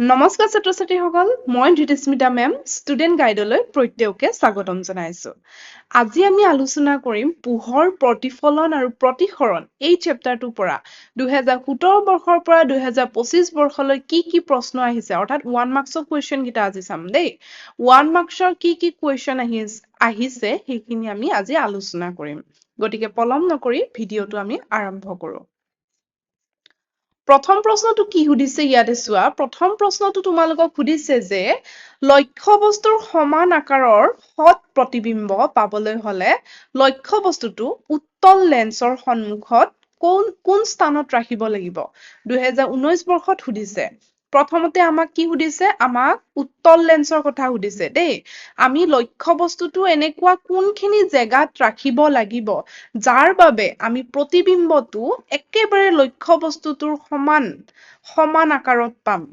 নমস্কাৰ ছাত্ৰ ছাত্ৰীসকল মই ধৃতিস্মিতা মেম ষ্টুডেণ্ট গাইডলৈ প্ৰত্যেককে স্বাগতম জনাইছো আজি আমি আলোচনা কৰিম পোহৰ প্ৰতিফলন আৰু প্ৰতিসৰণ এই চেপ্টাৰটোৰ পৰা 2017 বৰ্ষৰ পৰা 2025 বৰ্ষলৈ কি প্ৰশ্ন আহিছে অৰ্থাৎ 1 মাৰ্কছৰ কোৱেশ্চন কিটা আজি চাম দেই 1 মাৰ্কছৰ কি কোৱেশ্চন আহিছে সেইখিনি আমি আজি আলোচনা কৰিম গতিকে পলম নকৰি ভিডিঅটো আমি আৰম্ভ কৰো প্ৰথম প্ৰশ্নটো কি সুধিছে ইয়াতে চোৱা প্ৰথম প্ৰশ্নটো তোমালোকক সুধিছে যে লক্ষ্য বস্তুৰ সমান আকাৰৰ সৎ প্ৰতিবিম্ব পাবলৈ হলে লক্ষ্য বস্তুটো উত্তল লেন্সৰ সন্মুখত কোন স্থানত ৰাখিব লাগিব 2019 বৰ্ষত সুধিছে প্ৰথমতে আমাক কি সুধিছে আমাক উত্তল লেন্সৰ কথা সুধিছে দেই আমি লক্ষ্য বস্তুটো এনেকুৱা কোনখিনি জেগাত ৰাখিব লাগিব যাৰ বাবে আমি প্ৰতিবিম্বটো একেবাৰে লক্ষ্য বস্তুটোৰ সমান আকাৰত পাম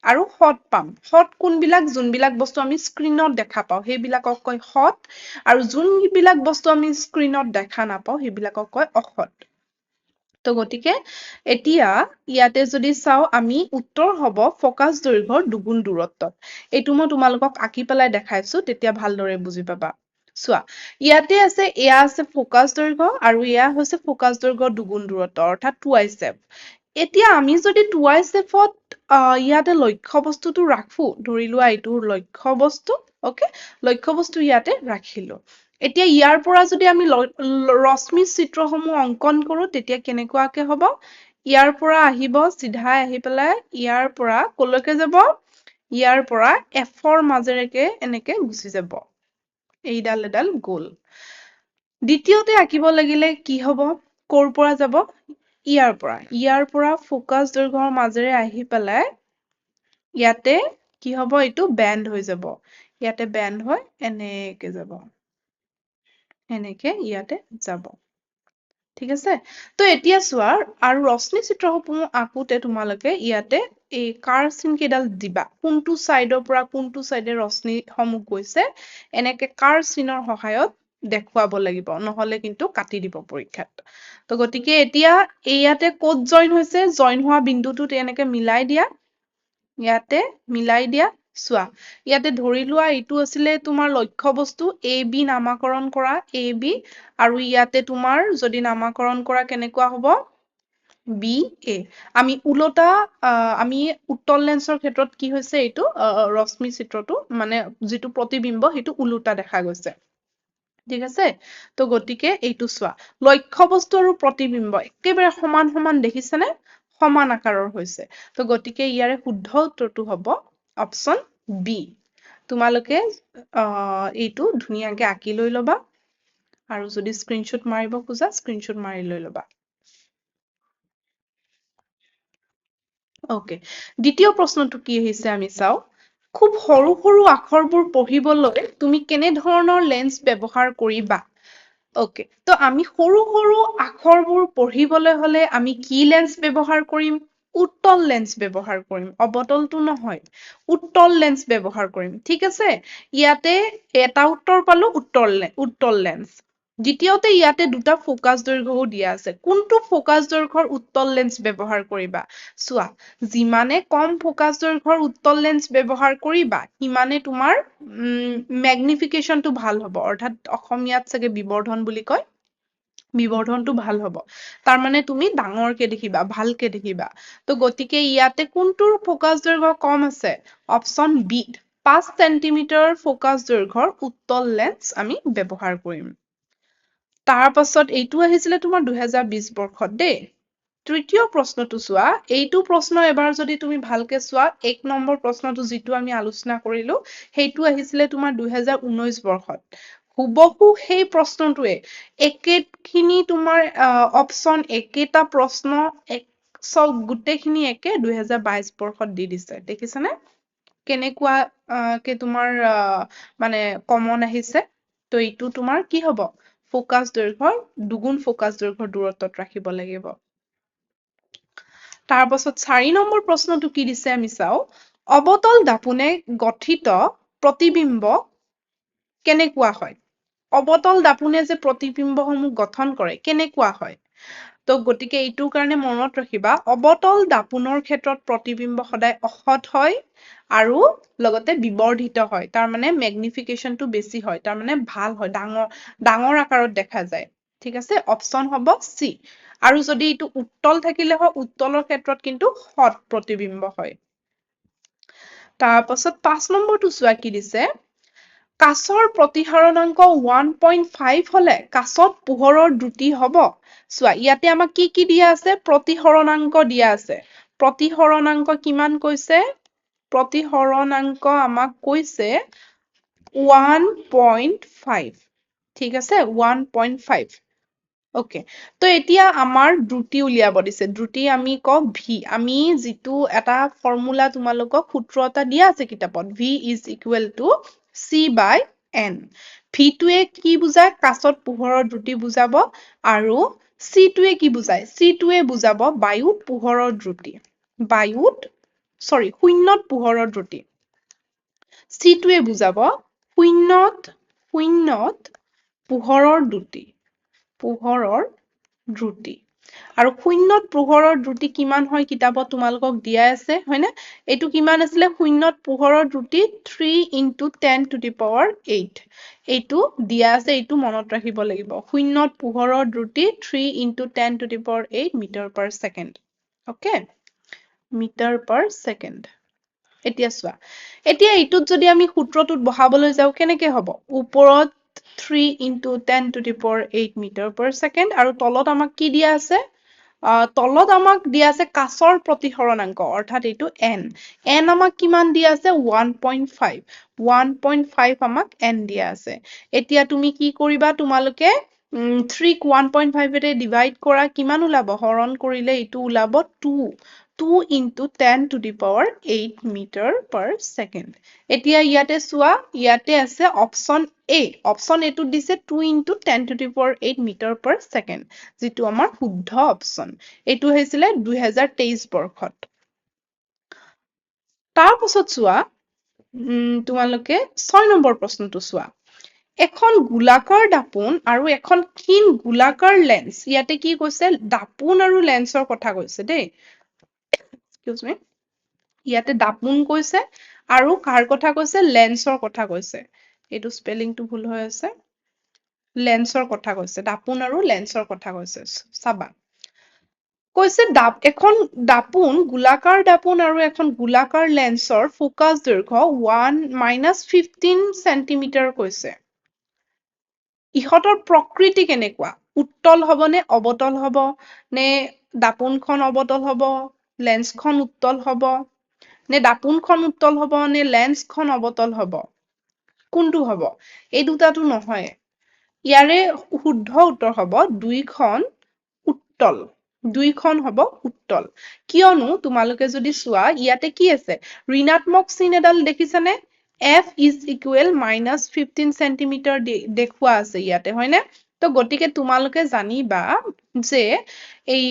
আৰু সৎ পাম সৎ কোনবিলাক যোনবিলাক বস্তু আমি স্ক্ৰীনত দেখা পাওঁ সেইবিলাকক কয় সৎ আৰু যোনবিলাক বস্তু আমি স্ক্ৰীনত দেখা নাপাওঁ সেইবিলাকক কয় অসৎ তো গতিকে এতিয়া ইয়াতে যদি চাও আমি উত্তৰ হ'ব ফকাছ দৈৰ্ঘ্যৰ দুগুণ দূৰত্বত এইটো মই তোমালোকক আঁকি পেলাই দেখাইছো তেতিয়া ভালদৰে বুজি পাবা চোৱা ইয়াতে আছে এয়া আছে ফকাছ দৈৰ্ঘ্য আৰু এয়া হৈছে ফকাছ দৈৰ্ঘ্যৰ দুগুণ দূৰত্ব অৰ্থাৎ টুৱাইচ এফ এতিয়া আমি যদি টুৱাইচ এফত ইয়াতে লক্ষ্য বস্তুটো ৰাখো ধৰি লোৱা এইটো লক্ষ্য বস্তু ওকে লক্ষ্য বস্তু ইয়াতে ৰাখিলো এতিয়া ইয়াৰ পৰা যদি আমি ৰশ্মি চিত্ৰসমূহ অংকন কৰো তেতিয়া কেনেকুৱাকে হ'ব ইয়াৰ পৰা আহিব চিধাই আহি পেলাই ইয়াৰ পৰা কলৈকে যাব ইয়াৰ পৰা এফৰ মাজেৰেকে এনেকে গুচি যাব এইডাল এডাল গ'ল দ্বিতীয়তে আঁকিব লাগিলে কি হ'ব ক'ৰ পৰা যাব ইয়াৰ পৰা ফকাছ দৈৰ্ঘ্যৰ মাজেৰে আহি পেলাই ইয়াতে কি হ'ব এইটো বেন্ড হৈ যাব ইয়াতে বেন্ড হৈ এনেকে যাব এনেকে ইয়াতে যাব ঠিক আছে তো এতিয়া চোৱা আৰু ৰশ্মি চিত্ৰসমূহ আঁকোতে তোমালোকে ইয়াতে এই কাৰ চিন কেইডাল দিবা কোনটো সাইডৰ পৰা কোনটো সাইডে ৰশ্মি সমূহ গৈছে এনেকে কাৰ চিনৰ সহায়ত দেখুৱাব লাগিব নহলে কিন্তু কাটি দিব পৰীক্ষাত তো গতিকে এতিয়া ইয়াতে ক'ত জইন হৈছে জইন হোৱা বিন্দুটোত এনেকে মিলাই দিয়া ইয়াতে মিলাই দিয়া চোৱা ইয়াতে ধৰি লোৱা এইটো আছিলে তোমাৰ লক্ষ্য বস্তু এ বি নামাকৰণ কৰা এ বি আৰু ইয়াতে তোমাৰ যদি নামাকৰণ কৰা কেনেকুৱা হ'ব বি এ আমি উলটা আমি উত্তল লেন্সৰ ক্ষেত্ৰত কি হৈছে এইটো ৰশ্মি চিত্ৰটো মানে যিটো প্ৰতিবিম্ব সেইটো উলুটা দেখা গৈছে ঠিক আছে তো গতিকে এইটো চোৱা লক্ষ্য বস্তু আৰু প্ৰতিবিম্ব একেবাৰে সমান দেখিছেনে সমান আকাৰৰ হৈছে তো গতিকে ইয়াৰে শুদ্ধ উত্তৰটো হ'ব অপচন বি তোমালোকে এইটো ধুনীয়াকে আঁকি লৈ ল'বা আৰু যদি স্ক্ৰীনশ্বট মাৰিব খোজা স্ক্ৰীনশ্বট মাৰি লৈ ল'বা ওকে দ্বিতীয় প্ৰশ্নটো কি আহিছে আমি চাও খুব সৰু আখৰবোৰ পঢ়িবলৈ তুমি কেনে ধৰণৰ লেন্স ব্যৱহাৰ কৰিবা ওকে তো আমি সৰু আখৰবোৰ পঢ়িবলৈ হলে আমি কি লেন্স ব্যৱহাৰ কৰিম উত্তল লেন্স ব্যৱহাৰ কৰিম অবতলটো নহয় উত্তল লেন্স ব্যৱহাৰ কৰিম ঠিক আছে ইয়াতে এটা উত্তৰ পালো উত্তল লেন্স দ্বিতীয়তে ইয়াতে দুটা ফকাছ দৈৰ্ঘ্যও দিয়া আছে কোনটো ফকাছ দৈৰ্ঘ্যৰ উত্তল লেন্স ব্যৱহাৰ কৰিবা চোৱা যিমানে কম ফকাছ দৈৰ্ঘ্যৰ উত্তল লেন্স ব্যৱহাৰ কৰিবা সিমানে তোমাৰ ম্যাগনিফিকেশনটো ভাল হ'ব অৰ্থাৎ অসমীয়াত চাগে বিবৰ্ধন বুলি কয় বিবৰ্ধনটো ভাল হ'ব তাৰ মানে তুমি ডাঙৰকে দেখিবা ভালকে দেখিবা তো গতিকে ইয়াতে কোনটোৰ ফকাছ দৈৰ্ঘ্য কম আছে অপচন বি 5 সেন্টিমিটাৰ ফকাছ দৈৰ্ঘ্যৰ উত্তল লেন্স আমি ব্যৱহাৰ কৰিম তাৰ পাছত এইটো আহিছিলে তোমাৰ 2020 বৰ্ষত দেই তৃতীয় প্ৰশ্নটো চোৱা এইটো প্ৰশ্ন এবাৰ যদি তুমি ভালকে চোৱা 1 নম্বৰ প্ৰশ্নটো যিটো আমি আলোচনা কৰিলো সেইটো আহিছিলে তোমাৰ 2019 বৰ্ষত হুবহু সেই প্ৰশ্নটোৱে একেখিনি তোমাৰ অপচন একেটা প্ৰশ্ন চব গোটেইখিনি একে 2022 বৰ্ষত দি দিছে দেখিছানে কেনেকুৱা কে তোমাৰ মানে কমন আহিছে তো এইটো তোমাৰ কি হ'ব ফকাছ দৈৰ্ঘ্যৰ দুগুণ ফকাছ দৈৰ্ঘ্যৰ দূৰত্বত ৰাখিব লাগিব তাৰ পাছত 4 নম্বৰ প্ৰশ্নটো কি দিছে আমি চাও অবতল দাপোনে গঠিত প্ৰতিবিম্ব কেনেকুৱা হয় অবতল দাপোনে যে প্ৰতিবিম্বসমূহ গঠন কৰে কেনেকুৱা হয় তো গতিকে এইটোৰ কাৰণে মনত ৰাখিবা অবতল দাপোনৰ ক্ষেত্ৰত প্ৰতিবিম্ব সদায় অসৎ হয় আৰু লগতে বিবৰ্ধিত হয় তাৰ মানে ম্যাগনিফিকেশনটো বেছি হয় তাৰ মানে ভাল হয় ডাঙৰ আকাৰত দেখা যায় ঠিক আছে অপচন হ'ব সি আৰু যদি এইটো উত্তল থাকিলে হয় উত্তলৰ ক্ষেত্ৰত কিন্তু সৎ প্ৰতিবিম্ব হয় তাৰ পাছত 5 নম্বৰটো চোৱা কি দিছে কাছৰ প্ৰতিহৰণাংক 1.5 হলে কাছত পোহৰৰ দ্ৰুতি হ'ব চোৱা ইয়াতে আমাক কি দিয়া আছে প্ৰতিহৰণাংক দিয়া আছে প্ৰতিহৰণাংক কিমান কৈছে প্ৰতিহৰণাংক আমাক কৈছে 1.5 ঠিক আছে 1.5 ওকে তো এতিয়া আমাৰ দ্ৰুতি উলিয়াব দিছে দ্ৰুতি আমি ক ভি আমি যিটো এটা ফৰ্মুলা তোমালোকক সূত্ৰ এটা দিয়া আছে কিতাপত v is equal to c by n ভিটোৱে কি বুজায় কাছত পোহৰৰ দ্ৰুতি বুজাব আৰু চিটোৱে কি বুজায় চিটোৱে বুজাব বায়ুত পোহৰৰ দ্ৰুতি বায়ুত শূন্যত পোহৰৰ দ্ৰুতি চিটোৱে বুজাব শূন্যত পোহৰৰ দ্ৰুতি আৰু শূন্যত পোহৰৰ দ্ৰুতি কিমান হয় কিতাপত তোমালোকক দিয়া আছে হয়নে এইটো কিমান আছিলে শূন্যত পোহৰৰ দ্ৰুতি 3 into 10 to the power 8 এইটো দিয়া আছে এইটো মনত ৰাখিব লাগিব শূন্যত পোহৰৰ দ্ৰুতি 3 into 10 to the power 8 meter per second okay meter per second এতিয়া চোৱা এতিয়া এইটোত যদি আমি সূত্ৰটোত বহাবলৈ যাও কেনেকে হ'ব ওপৰত 3 into 10 to the power 8 meter per second আৰু তলত আমাক কি দিয়া আছে তলত আমাক দিয়া আছে কাছৰ প্ৰতিহৰণাংক অৰ্থাৎ এইটো n আমাক কিমান দিয়া আছে 1.5 আমাক n দিয়া আছে এতিয়া তুমি কি কৰিবা তোমালোকে 3 ক 1.5 এৰে ডিভাইড কৰা কিমান ওলাব হৰণ কৰিলে এইটো ওলাব 2 into 10 to the power 8 meter per second. এতিয়া ইয়াতে চোৱা ইয়াতে আছে অপচন A অপচন এটো দিছে 2 into 10 to the power 8 meter per second যিটো আমাৰ শুদ্ধ অপচন এইটো হৈছিলে 2023 বৰ্ষত তাৰ পাছত চোৱা তোমালোকে 6 নম্বৰ প্ৰশ্নটো চোৱা এখন গোলাকাৰ দাপোন আৰু এখন ক্ষীণ গোলাকাৰ লেন্স ইয়াতে কি কৈছে দাপোন আৰু লেন্সৰ কথা কৈছে দেই excuse me ইয়াতে দাপোন কৈছে আৰু কাৰ কথা কৈছে লেন্সৰ কথা কৈছে এইটো স্পেলিংটো ভুল হৈ আছে লেন্সৰ কথা কৈছে দাপোন আৰু লেন্সৰ কথা কৈছে চাবা কৈছে এখন দাপোন গোলাকাৰ দাপোন আৰু এখন গোলাকাৰ লেন্সৰ ফোকাস দৈৰ্ঘ্য 1-15 সেন্টিমিটাৰ কৈছে ইহতৰ প্ৰকৃতি কেনেকুৱা উত্তল হ'ব নে অবতল হ'ব নে দাপোনখন অবতল হ'ব লেন্সখন উত্তল হ'ব নে দাপোনখন উত্তল হ'ব নে লেন্সখন অবতল হ'ব কোনটো হ'ব এই দুটাটো নহয় ইয়াৰে শুদ্ধ উত্তৰ হ'ব দুইখন হ'ব উত্তল কিয়নো তোমালোকে যদি চোৱা ইয়াতে কি আছে ঋণাত্মক চিন এডাল দেখিছানে f is equal -15 centimeter দেখুৱা আছে ইয়াতে হয়নে তো গতিকে তোমালোকে জানিবা যে এই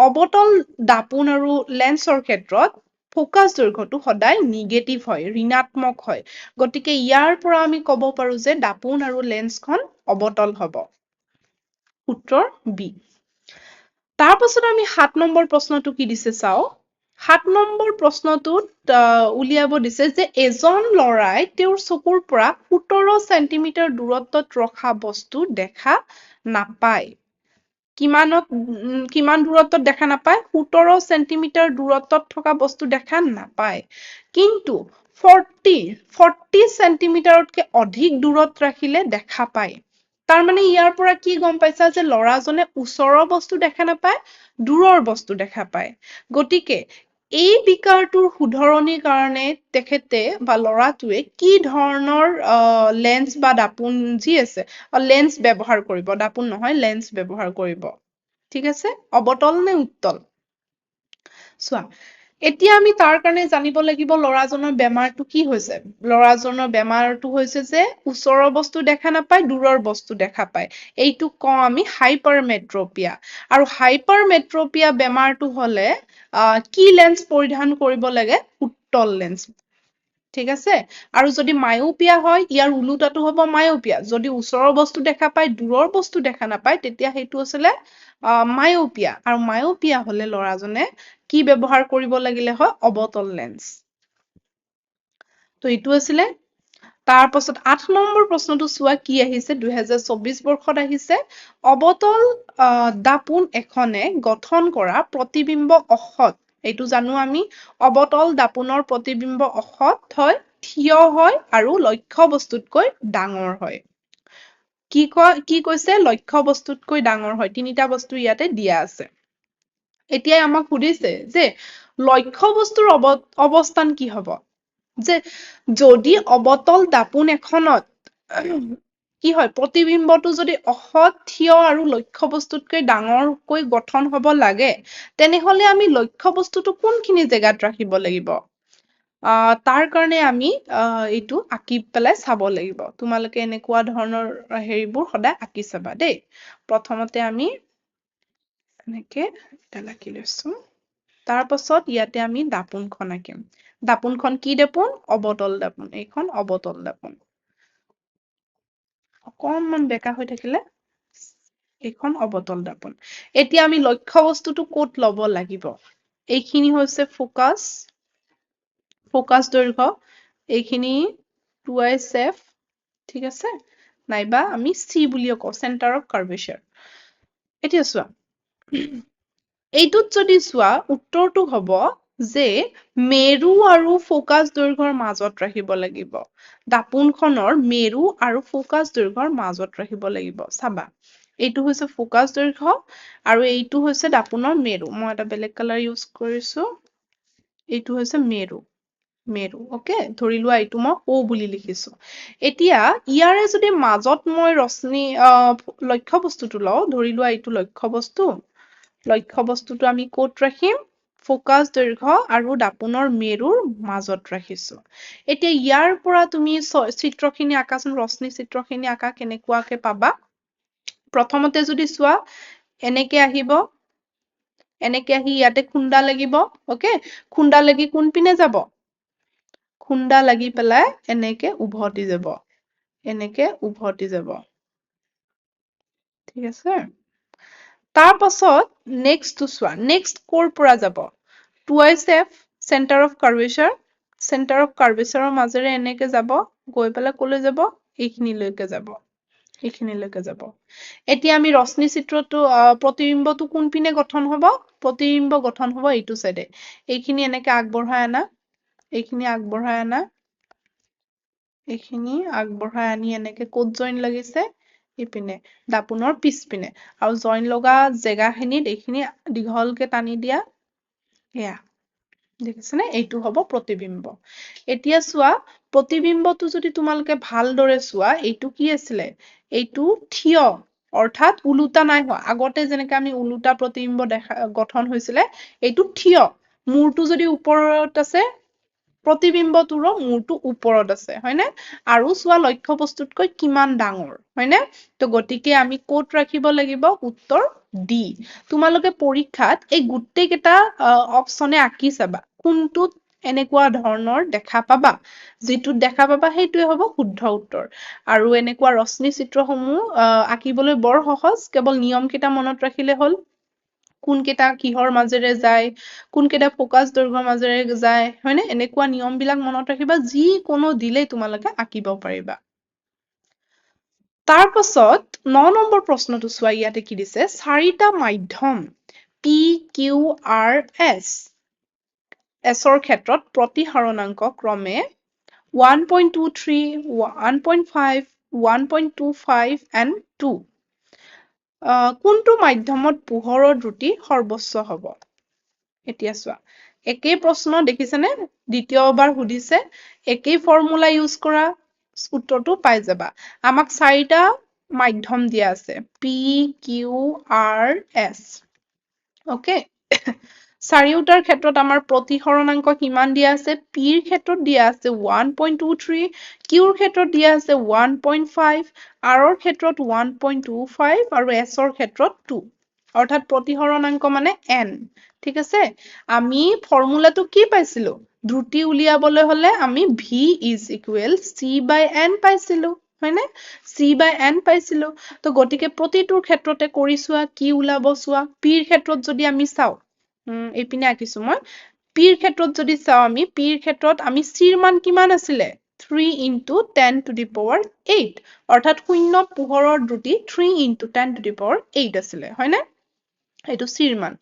অবতল দাপোন আৰু লেন্সৰ ক্ষেত্ৰত ফোকাস দৈৰ্ঘ্যটো সদায় নিগেটিভ হয় ঋণাত্মক হয় গতিকে ইয়াৰ পৰা আমি ক'ব পাৰো যে দাপোন আৰু লেন্সখন অবতল হ'ব উত্তৰ বি তাৰ পাছত আমি 7 নম্বৰ প্ৰশ্নটো কি দিছে চাও 7 নম্বৰ প্ৰশ্নটোত উলিয়াব দিছে যে এজন লৰাই তেওঁৰ চকুৰ পৰা 17 সেন্টিমিটাৰ দূৰত্বত ৰখা বস্তু দেখা নাপায় কিমান দূৰত্বত দেখা নাপায় 17 সেন্টিমিটাৰ দূৰত্বত থকা বস্তু দেখা নাপায় কিন্তু 40 সেন্টিমিটাৰতকৈ অধিক দূৰত ৰাখিলে দেখা পায় তাৰ মানে ইয়াৰ পৰা কি গম পাইছা যে লৰাজনে ওচৰৰ বস্তু দেখা নাপায় দূৰৰ বস্তু দেখা পায় গতিকে এই বিকাৰটোৰ শুধৰণিৰ কাৰণে তেখেতে বা লৰাটোৱে কি ধৰণৰ লেন্স বা দাপোন যি আছে লেন্স ব্যৱহাৰ কৰিব দাপোন নহয় লেন্স ব্যৱহাৰ কৰিব ঠিক আছে অবতল নে উত্তল চোৱা এতিয়া আমি তাৰ কাৰণে জানিব লাগিব লৰাজনৰ বেমাৰটো কি হৈছে লৰাজনৰ বেমাৰটো হৈছে যে ওচৰৰ বস্তু দেখা নাপায় দূৰৰ বস্তু দেখা পায় এইটো কওঁ আমি হাইপাৰমেট্ৰপিয়া আৰু হাইপাৰমেট্ৰপিয়া বেমাৰটো হলে কি লেন্স পৰিধান কৰিব লাগে উত্তল লেন্স ঠিক আছে আৰু যদি মায়োপিয়া হয় ইয়াৰ উলুটাটো হ'ব মায়োপিয়া যদি ওচৰৰ বস্তু দেখা পায় দূৰৰ বস্তু দেখা নাপায় তেতিয়া সেইটো আছিলে মায়োপিয়া আৰু মায়োপিয়া হলে ল'ৰাজনে কি ব্যৱহাৰ কৰিব লাগিলে হয় অবতল লেন্স তো এইটো আছিলে তাৰ পাছত ৮ নম্বৰ প্ৰশ্নটো চোৱা কি আহিছে ২০২৪ বৰ্ষত আহিছে অবতল দাপোন এখনে গঠন কৰা প্ৰতিবিম্ব অসৎ এইটো জানো আমি অবতল দাপোনৰ প্ৰতিবিম্ব অসৎ হয় থিয় হয় আৰু লক্ষ্য বস্তুতকৈ ডাঙৰ হয় কি কৈছে লক্ষ্য বস্তুতকৈ ডাঙৰ হয় তিনিটা বস্তু ইয়াতে দিয়া আছে এতিয়াই আমাক সুধিছে যে লক্ষ্য বস্তুৰ অৱস্থান কি হব যে যদি অবতল দাপোন এখনত কি হয় প্ৰতিবিম্বটো যদি অসৎ থিয় আৰু লক্ষ্য বস্তুতকৈ ডাঙৰকৈ গঠন হব লাগে তেনেহলে আমি লক্ষ্য বস্তুটো কোনখিনি জেগাত ৰাখিব লাগিব তাৰ কাৰণে আমি এইটো আঁকি পেলাই চাব লাগিব তোমালোকে এনেকুৱা ধৰণৰ হেৰিবোৰ সদায় আঁকি চাবা দেই প্ৰথমতে আমি এনেকে এটা আঁকি লৈছো তাৰ পাছত ইয়াতে আমি দাপোনখন আঁকিম দাপোনখন কি দাপোন অবতল দাপোন এইখন অবতল দাপোন অকণমান বেকা হৈ থাকিলে এইখন অবতল দাপোন এতিয়া আমি লক্ষ্য বস্তুটো ক'ত ল'ব লাগিব এইখিনি হৈছে ফোকাস দৈৰ্ঘ্য এইখিনি 2SF ঠিক আছে নাইবা আমি C বুলিও কওঁ চেণ্টাৰ অফ কাৰ্ভেচাৰ এতিয়া চোৱা এইটোত যদি চোৱা উত্তৰটো হ'ব যে মেৰু আৰু ফোকাস দৈৰ্ঘ্যৰ মাজত ৰাখিব লাগিব দাপোনখনৰ মেৰু আৰু ফোকাস দৈৰ্ঘ্যৰ মাজত ৰাখিব লাগিব চাবা এইটো হৈছে ফোকাস দৈৰ্ঘ্য আৰু এইটো হৈছে দাপোনৰ মেৰু মই এটা বেলেগ কালাৰ ইউজ কৰিছো এইটো হৈছে মেৰু ওকে ধৰি লোৱা এইটো মই O বুলি লিখিছো এতিয়া ইয়াৰে যদি মাজত মই ৰশ্মি লক্ষ্য বস্তুটো লওঁ ধৰি লোৱা এইটো লক্ষ্য বস্তুটো আমি ক'ত ৰাখিম ফোকাস দৈৰ্ঘ্য আৰু দাপোনৰ মেৰুৰ মাজত ৰাখিছো এতিয়া ইয়াৰ পৰা তুমি চিত্ৰখিনি আঁকাচোন ৰশ্মি চিত্ৰখিনি আঁকা কেনেকুৱাকে পাবা প্ৰথমতে যদি চোৱা এনেকে আহিব এনেকে আহি ইয়াতে খুন্দা লাগিব ওকে খুন্দা লাগি কোন পিনে যাব খুন্দা লাগি পেলাই এনেকে উভতি যাব ঠিক আছে তাৰ পাছত নেক্সটটো চোৱা নেক্সট ক'ৰ পৰা যাব 2SF চেণ্টাৰ অফ কাৰ্ভেচাৰৰ মাজেৰে এনেকে যাব গৈ পেলাই ক'লৈ যাব এইখিনিলৈকে যাব এতিয়া আমি ৰশ্মি চিত্ৰটো প্ৰতিবিম্বটো কোন পিনে গঠন হ'ব প্ৰতিবিম্ব গঠন হ'ব এইটো সাইডে এইখিনি এনেকে আগবঢ়াই আনি এনেকে ক'ত জইন লাগিছে ইপিনে দাপোনৰ পিছপিনে আৰু জইন লগা জেগাখিনিত এইখিনি দীঘলকে টানি দিয়া এয়া দেখিছেনে এইটো হ'ব প্ৰতিবিম্ব এতিয়া চোৱা প্ৰতিবিম্বটো যদি তোমালোকে ভালদৰে চোৱা এইটো কি আছিলে এইটো থিয় অৰ্থাৎ উলুটা নাই হোৱা আগতে যেনেকে আমি উলুটা প্ৰতিবিম্ব গঠন হৈছিলে এইটো থিয় মূৰটো যদি ওপৰত আছে প্ৰতিবিম্বটোৰো মূৰটো ওপৰত আছে হয়নে আৰু চোৱা লক্ষ্য বস্তুতকৈ কিমান ডাঙৰ হয়নে তো গতিকে আমি ক'ত ৰাখিব লাগিব উত্তৰ ডি তোমালোকে পৰীক্ষাত এই গোটেই কেইটা অপচনে আঁকি চাবা কোনটোত এনেকুৱা ধৰণৰ দেখা পাবা যিটোত দেখা পাবা সেইটোৱে হ'ব শুদ্ধ উত্তৰ আৰু এনেকুৱা ৰশ্মি চিত্ৰসমূহ আঁকিবলৈ বৰ সহজ কেৱল নিয়ম কেইটা মনত ৰাখিলে হ'ল কোন কেইটা কিহৰ মাজেৰে যায় কোন কেইটা ফোকাস দৈৰ্ঘ্যৰ মাজেৰে যায় হয়নে এনেকুৱা নিয়ম বিলাক মনত ৰাখিবা যিকোনো দিলেই তোমালোকে আঁকিব পাৰিবা তাৰ পাছত 9 নম্বৰ প্ৰশ্নটো চোৱা ইয়াতে কি দিছে চাৰিটা মাধ্যম P Q R S এছৰ ক্ষেত্ৰত প্ৰতিহৰণাংক ক্ৰমে 1.23 1.5 1.25 and 2 কোনটো মাধ্যমত পোহৰৰ দ্ৰুতি সৰ্বোচ্চ হ'ব এতিয়া চোৱা একেই প্ৰশ্ন দেখিছেনে দ্বিতীয়বাৰ সুধিছে একেই ফৰ্মুলা ইউজ কৰা উত্তৰটো পাই যাবা আমাক চাৰিটা মাধ্যম দিয়া আছে P Q R S okay চাৰিওটাৰ ক্ষেত্ৰত আমাৰ প্ৰতিহৰণাংক কিমান দিয়া আছে P ৰ ক্ষেত্ৰত দিয়া আছে 1.23 Q ৰ ক্ষেত্ৰত দিয়া আছে 1.5 R ৰ ক্ষেত্ৰত 1.25 আৰু S ৰ ক্ষেত্ৰত 2 অৰ্থাৎ প্ৰতিহৰণাংক মানে N ঠিক আছে আমি ফৰ্মুলাটো কি পাইছিলো দ্ৰুতি উলিয়াবলৈ হলে আমি v is equal c by n পাইছিলো হয়নে c by n পাইছিলো তো গতিকে প্ৰতিটোৰ ক্ষেত্ৰতে কৰি চোৱা কি ওলাব চোৱা p ৰ ক্ষেত্ৰত যদি আমি চাও এইপিনে আঁকিছো মই p ৰ ক্ষেত্ৰত যদি চাও আমি p ৰ ক্ষেত্ৰত আমি c ৰ মান কিমান আছিলে 3 into 10 to the power 8 অৰ্থাৎ শূন্য পোহৰৰ দ্ৰুতি 3 into 10 to the power 8 আছিলে হয়নে এইটো c ৰ মান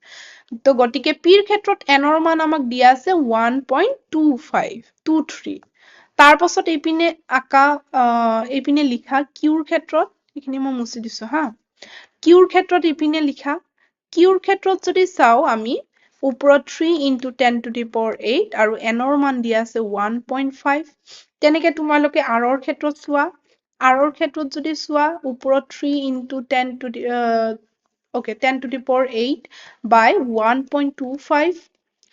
তো গতিকে p ৰ ক্ষেত্ৰত n ৰ মান আমাক দিয়া আছে 1.2523 তাৰ পাছত এইপিনে আকা এইপিনে লিখা q ৰ ক্ষেত্ৰত এইখিনি মই মুছি দিছো হা q ৰ ক্ষেত্ৰত এইপিনে লিখা q ৰ ক্ষেত্ৰত যদি চাও আমি ওপৰত 3 into 10 to the power 8 আৰু n ৰ মান দিয়া আছে 1.5 তেনেকে তোমালোকে r ৰ ক্ষেত্ৰত চোৱা r ৰ ক্ষেত্ৰত যদি চোৱা ওপৰত 3 into 10 to the 10 to the power 8 by 1.25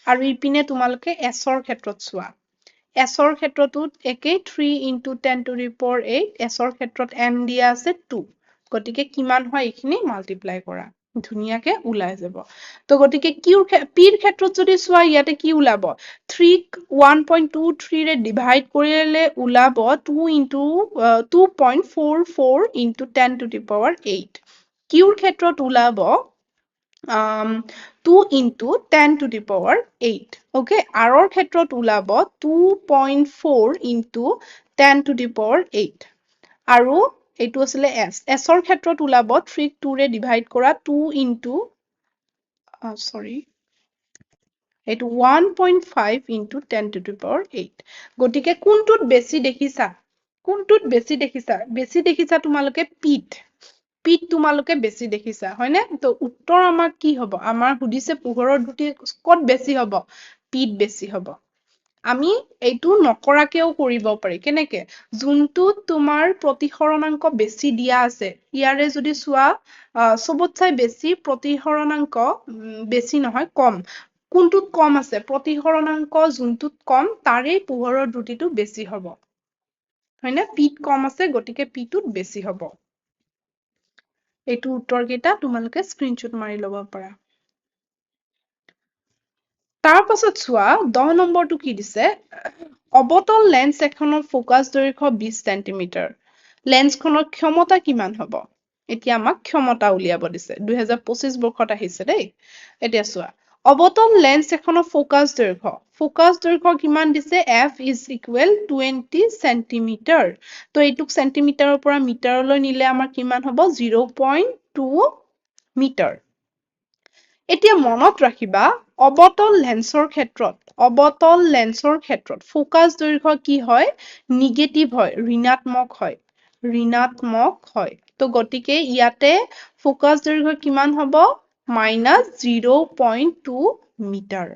আৰু ইপিনে তোমালোকে s ৰ ক্ষেত্ৰত চোৱা s ৰ ক্ষেত্ৰতো একে 3 into 10 to the power 8 s ৰ ক্ষেত্ৰত n দিয়া আছে 2 গতিকে কিমান হয় এইখিনি মাল্টিপ্লাই কৰা ধুনীয়াকে ওলাই যাব তো গতিকে p ৰ ক্ষেত্ৰত যদি চোৱা ইয়াতে কি ওলাব 3 1.23 ৰে ডিভাইড কৰিলে ওলাব 2 into 2.44 into 10 to the power 8 q ৰ ক্ষেত্ৰত ওলাব 2 into 10 to the power 8 okay r ৰ ক্ষেত্ৰত ওলাব 2.4 into 10 to the power 8 আৰু এইটো আছিলে s ৰ ক্ষেত্ৰত ওলাব 3 2 ৰে ডিভাইড কৰা 2 into sorry এইটো 1.5 into 10 to the power 8 গতিকে কোনটোত বেছি দেখিছা বেছি দেখিছা তোমালোকে পিত তোমালোকে বেছি দেখিছা হয়নে তো উত্তৰ আমাক কি হ'ব আমাৰ সুধিছে পোহৰৰ দ্ৰুতি ক'ত বেছি হ'ব পিত বেছি হ'ব আমি এইটো নকৰাকেও কৰিব পাৰি কেনেকে যোনটো তোমাৰ প্ৰতিসৰণাংক বেছি দিয়া আছে ইয়াৰে যদি চোৱা সবত চাই বেছি প্ৰতিসৰণাংক বেছি নহয় কম কোনটোত কম আছে প্ৰতিসৰণাংক যোনটোত কম তাৰে পোহৰৰ দ্ৰুতিটো বেছি হ'ব হয়নে পিত কম আছে গতিকে পিটোত বেছি হ'ব এইটো উত্তৰ কেইটা তোমালোকে স্ক্ৰিনশ্বট মাৰি ল'ব পাৰা তাৰ পাছত চোৱা 10 নম্বৰটো কি দিছে অবতল লেন্স এখনৰ ফোকাস দৈৰ্ঘ্য 20 সেন্টিমিটাৰ লেন্সখনৰ ক্ষমতা কিমান হ'ব এতিয়া আমাক ক্ষমতা উলিয়াব দিছে 2025 বৰ্ষত আহিছে দেই এতিয়া চোৱা অবতল লেন্স এখনৰ ফোকাস দৈৰ্ঘ্য কিমান দিছে f is equal 20 সেন্টিমিটাৰ তো এইটোক সেন্টিমিটাৰৰ পৰা মিটাৰলৈ নিলে আমাৰ কিমান হ'ব 0.2 মিটাৰ এতিয়া মনত ৰাখিবা অবতল লেন্সৰ ক্ষেত্ৰত ফোকাস দৈৰ্ঘ্য কি হয় নিগেটিভ হয় ঋণাত্মক হয় তো গতিকে ইয়াতে ফোকাস দৈৰ্ঘ্য কিমান হ'ব -0.2 মিটাৰ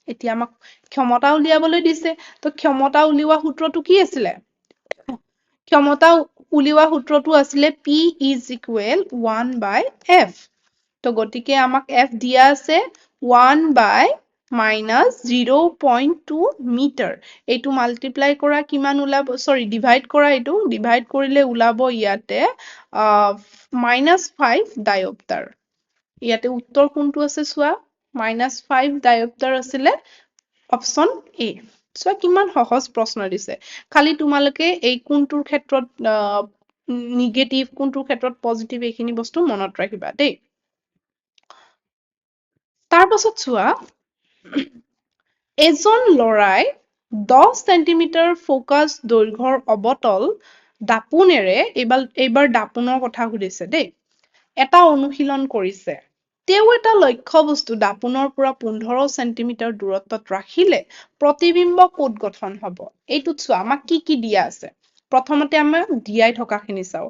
এতিয়া আমাক ক্ষমতা উলিয়াবলৈ দিছে তো ক্ষমতা উলিওৱা সূত্ৰটো কি আছিলে ক্ষমতা উলিওৱা সূত্ৰটো আছিলে P is equal 1 by F তো গতিকে আমাক F দিয়া আছে 1 by -0.2 মিটাৰ এইটো মাল্টিপ্লাই কৰা কিমান ওলাব সৰি ডিভাইড কৰা এইটো ডিভাইড কৰিলে ওলাব ইয়াতে -5 ডায়োপ্টাৰ ইয়াতে উত্তৰ কোনটো আছে চোৱা -5 ডায়োপ্টাৰ আছিলে অপচন এ চোৱা কিমান সহজ প্ৰশ্ন দিছে খালি তোমালোকে এই কোনটোৰ ক্ষেত্ৰত নিগেটিভ কোনটোৰ ক্ষেত্ৰত পজিটিভ এইখিনি বস্তু মনত ৰাখিবা দেই তাৰ পাছত চোৱা এজন লৰাই 10 সেন্টিমিটাৰ ফোকাস দৈৰ্ঘ্যৰ অবতল দাপোনেৰে এইবাৰ দাপোনৰ কথা সুধিছে দেই এটা অনুশীলন কৰিছে তেওঁ এটা লক্ষ্য বস্তু দাপোনৰ পৰা 15 সেন্টিমিটাৰ দূৰত্বত ৰাখিলে প্ৰতিবিম্ব কোট গঠন হ'ব এইটোত চোৱা আমাক কি দিয়া আছে প্ৰথমতে আমাক দিয়াই থকাখিনি চাও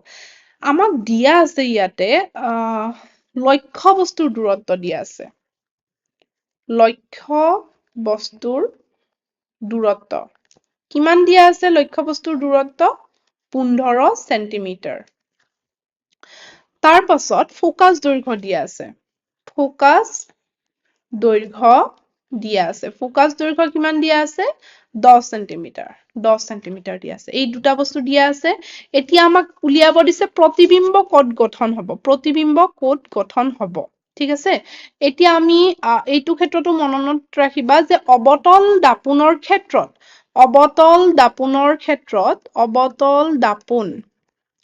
আমাক দিয়া আছে ইয়াতে লক্ষ্য বস্তুৰ দূৰত্ব দিয়া আছে লক্ষ্য বস্তুৰ দূৰত্ব কিমান দিয়া আছে লক্ষ্য বস্তুৰ দূৰত্ব 15 সেন্টিমিটাৰ তাৰ পাছত ফোকাস দৈৰ্ঘ্য দিয়া আছে ফোকাস দৈৰ্ঘ্য কিমান দিয়া আছে 10 সেন্টিমিটাৰ দিয়া আছে এই দুটা বস্তু দিয়া আছে এতিয়া আমাক উলিয়াব দিছে প্ৰতিবিম্ব কোট গঠন হ'ব ঠিক আছে এতিয়া আমি এইটো ক্ষেত্ৰতো মনত ৰাখিবা যে অবতল দাপোনৰ ক্ষেত্ৰত অবতল দাপোন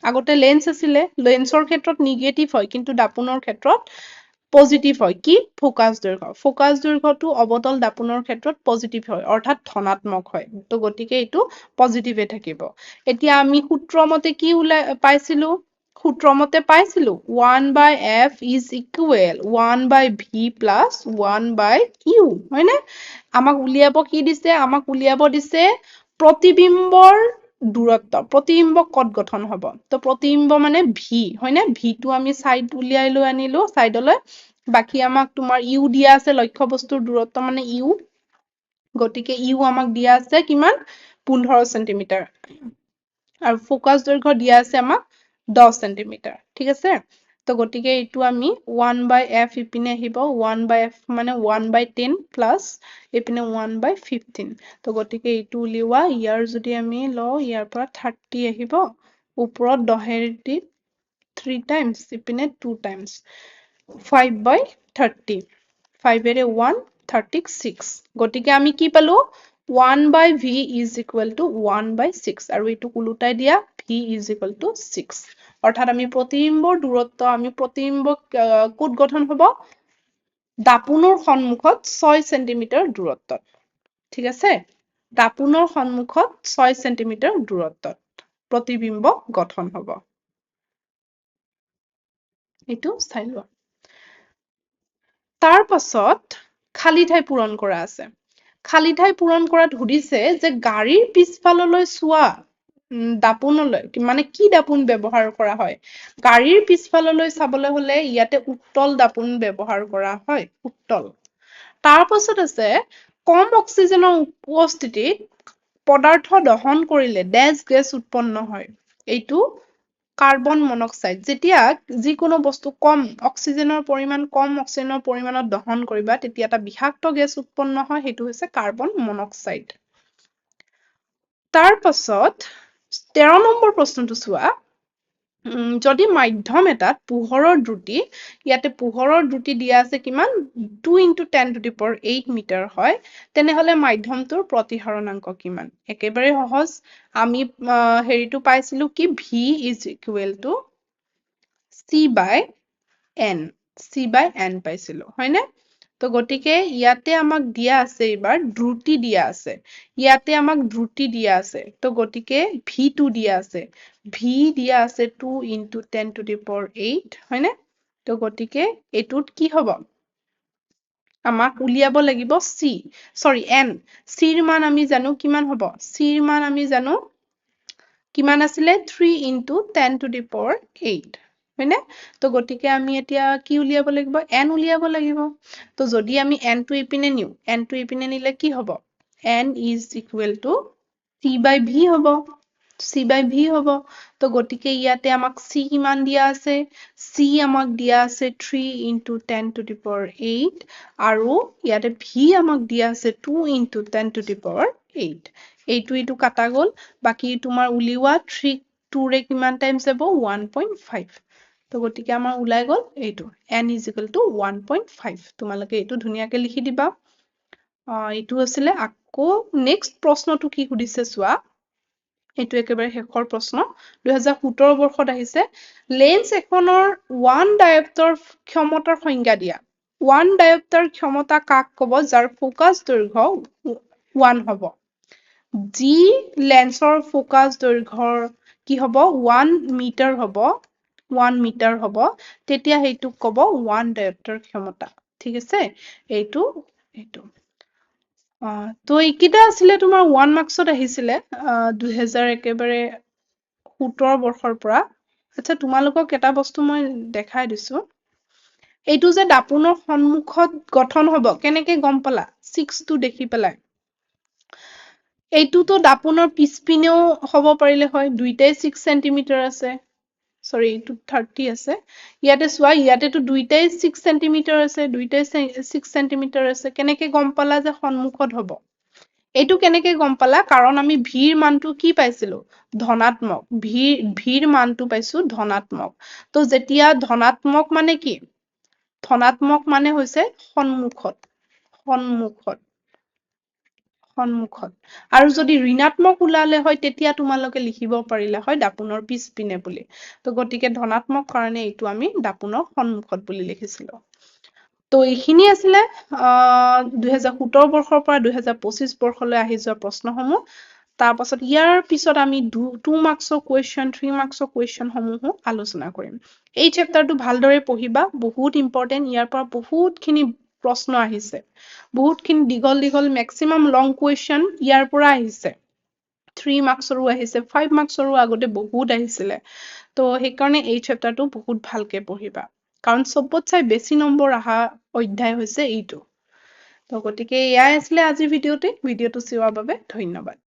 আগতে লেন্স আছিলে লেন্সৰ ক্ষেত্ৰত নিগেটিভ হয় কিন্তু দাপোনৰ ক্ষেত্ৰত পজিটিভ হয় কি ফোকাস দৈৰ্ঘ্যটো অবতল দাপোনৰ ক্ষেত্ৰত পজিটিভ হয় অৰ্থাৎ ধনাত্মক হয় তো গতিকে এইটো পজিটিভে থাকিব এতিয়া আমি সূত্ৰ মতে কি পাইছিলো 1/f is equal 1/v plus 1/u হয়নে আমাক উলিয়াব কি দিছে আমাক উলিয়াব দিছে প্ৰতিবিম্বৰ দূৰত্ব প্ৰতিবিম্ব কত গঠন হ'ব তো প্ৰতিবিম্ব মানে ভি হয়নে ভিটো আমি সাইড উলিয়াই লৈ আনিলো সাইডলৈ বাকি আমাক তোমাৰ ইউ দিয়া আছে লক্ষ্য বস্তুৰ দূৰত্ব মানে ইউ গতিকে ইউ আমাক দিয়া আছে কিমান 15 সেন্টিমিটাৰ আৰু ফোকাস দৈৰ্ঘ্য দিয়া আছে আমাক 10 সেন্টিমিটাৰ ঠিক আছে তো গতিকে এইটো আমি 1/f ইপিনে আহিব 1/f মানে 1/10 প্লাস ইপিনে 1/15 তো গতিকে এইটো উলিওৱা ইয়াৰ যদি আমি লও ইয়াৰ পৰা 30 আহিব ওপৰত 10 দি 3 টাইমছ ইপিনে 2 টাইমছ 5/30 5 এৰে 1 36 গতিকে আমি কি পালো 1/v is equal to 1/6 আৰু এইটো উলুটাই দিয়া v is equal to 6 অৰ্থাৎ আমি প্ৰতিবিম্বৰ দূৰত্ব আমি প্ৰতিবিম্ব কোট গঠন হ'ব দাপোনৰ সন্মুখত 6 সেন্টিমিটাৰ দূৰত্বত ঠিক আছে দাপোনৰ সন্মুখত 6 সেন্টিমিটাৰ দূৰত্বত প্ৰতিবিম্ব গঠন হ'ব এইটো চাই লোৱা তাৰ পাছত খালি ঠাই পূৰণ কৰা আছে খালি ঠাই পূৰণ কৰাত সুধিছে যে গাড়ীৰ পিছফাললৈ চোৱা দাপোনলৈ মানে কি দাপোন ব্যৱহাৰ কৰা হয় গাড়ীৰ পিছফাললৈ চাবলৈ হলে ইয়াতে উত্তল দাপোন ব্যৱহাৰ কৰা হয় উত্তল তাৰ পাছত আছে কম অক্সিজেনৰ উপস্থিতিত পদাৰ্থ দহন কৰিলে ডেছ গেছ উৎপন্ন হয় এইটো কাৰ্বন মনক্সাইড যেতিয়া যিকোনো বস্তু কম অক্সিজেনৰ পৰিমাণত দহন কৰিবা তেতিয়া এটা বিষাক্ত গেছ উৎপন্ন হয় সেইটো হৈছে কাৰ্বন মনক্সাইড তাৰ পাছত 13 নম্বৰ প্ৰশ্নটো চোৱা যদি মাধ্যম এটাত পোহৰৰ দ্ৰুতি ইয়াতে পোহৰৰ দ্ৰুতি দিয়া আছে কিমান 2 × 10⁸ মিটাৰ হয় তেনেহলে মাধ্যমটোৰ প্ৰতিহৰণাংক কিমান একেবাৰে সহজ আমি হেৰিটো পাইছিলো কি v is equal to c/n পাইছিলো হয়নে তো গতিকে ইয়াতে আমাক দিয়া আছে এবাৰ দ্ৰুতি দিয়া আছে ইয়াতে আমাক দ্ৰুতি দিয়া আছে তো গতিকে v2 দিয়া আছে v দিয়া আছে 2 × 10⁸ হয়নে তো গতিকে এটোত কি হ'ব আমাক উলিয়াব লাগিব n c ৰ মান আমি জানো কিমান হ'ব c ৰ মান আমি জানো কিমান আছিলে 3 × 10⁸ হয়নে তো গতিকে আমি এতিয়া কি উলিয়াব লাগিব n উলিয়াব লাগিব তো যদি আমি n টো ইপিনে নিউ n টো ইপিনে নিলে কি হ'ব n is equal to c/v হ'ব c/v হ'ব তো গতিকে ইয়াতে আমাক c কিমান দিয়া আছে c আমাক দিয়া আছে 3 × 10⁸ আৰু ইয়াতে v আমাক দিয়া আছে 2 × 10⁸ এইটো কাটা গল বাকি তোমাৰ উলিওৱা 3 2 ৰে কিমান টাইমছ যাব 1.5 তো গতিকে আমাৰ উলাই গল এইটো n is equal to 1.5 তোমালোকে এইটো ধুনিয়াকে লিখি দিবা এইটো আছিলে আকৌ নেক্সট প্ৰশ্নটো কি সুধিছে চোৱা এইটো একেবাৰে শেষৰ প্ৰশ্ন 2017 বৰ্ষত আহিছে লেন্স এখনৰ 1 ডায়োপ্টাৰ ক্ষমতাৰ সংজ্ঞা দিয়া 1 ডায়োপ্টাৰ ক্ষমতা কাক ক'ব যাৰ ফোকাস দৈৰ্ঘ্য 1 হ'ব যি লেন্সৰ ফোকাস দৈৰ্ঘ্যৰ কি হ'ব 1 মিটাৰ হ'ব 1 মিটাৰ হ'ব তেতিয়া হেইটোক ক'ব 1 ডায়োপ্টাৰ ক্ষমতা ঠিক আছে এইটো তো এইকিটা আছিলে তোমাৰ 1 মাৰ্কছত আহিছিলে 2000 একেবাৰে 17 বৰ্ষৰ পৰা আচ্ছা তোমালোকক এটা বস্তু মই দেখাই দিছো এইটো যে দাপোনৰ সন্মুখত গঠন হ'ব কেনেকে গম পালা 6 টো দেখি পেলাই এইটো তো দাপোনৰ পিছপিনেও হ'ব পাৰিলে হয় দুইটাই 6 সেন্টিমিটাৰ আছে সৰি এইটো 30 আছে ইয়াতে চোৱা ইয়াতে তো দুইটাই 6 সেন্টিমিটাৰ আছে দুইটাই 6 সেন্টিমিটাৰ আছে কেনেকে গম পালা যে সন্মুখত হ'ব এইটো কেনেকে গম পালা কাৰণ আমি v ৰ মানটো কি পাইছিলো ধনাত্মক v ৰ মানটো পাইছো ধনাত্মক তো যেতিয়া ধনাত্মক মানে কি ধনাত্মক মানে হৈছে সন্মুখত সন্মুখত সন্মুখত আৰু যদি ঋণাত্মক ওলালে হয় তেতিয়া তোমালোকে লিখিব পাৰিলা হয় দাপোনৰ পিছপিনে বুলি তো গতিকে ধনাত্মক কাৰণে এইটো আমি দাপোনৰ সন্মুখত বুলি লিখিছিলো তো এইখিনি আছিলে 2017 বৰ্ষৰ পৰা 2025 বৰ্ষলৈ আহি যোৱা প্ৰশ্নসমূহ তাৰ পাছত ইয়াৰ পিছত আমি 2 মাৰ্কছৰ কুৱেশ্যন 3 মাৰ্কছৰ কুৱেশ্যন সমূহ আলোচনা কৰিম এই চেপ্টাৰটো ভালদৰে পঢ়িবা বহুত ইম্পৰ্টেন্ট ইয়াৰ পৰা বহুতখিনি প্ৰশ্ন আহিছে বহুতখিনি দীঘল মেক্সিমাম লং কুৱেশ্যন ইয়াৰ পৰা আহিছে 3 মাৰ্কছৰো আহিছে 5 মাৰ্কছৰো আগতে বহুত আহিছিলে তো সেইকাৰণে এই চেপ্টাৰটো বহুত ভালকে পঢ়িবা কাৰণ চবতচাই বেছি নম্বৰ আহা অধ্যায় হৈছে এইটো তো গতিকে এয়াই আছিলে আজিৰ ভিডিঅ'টো চোৱাৰ বাবে ধন্যবাদ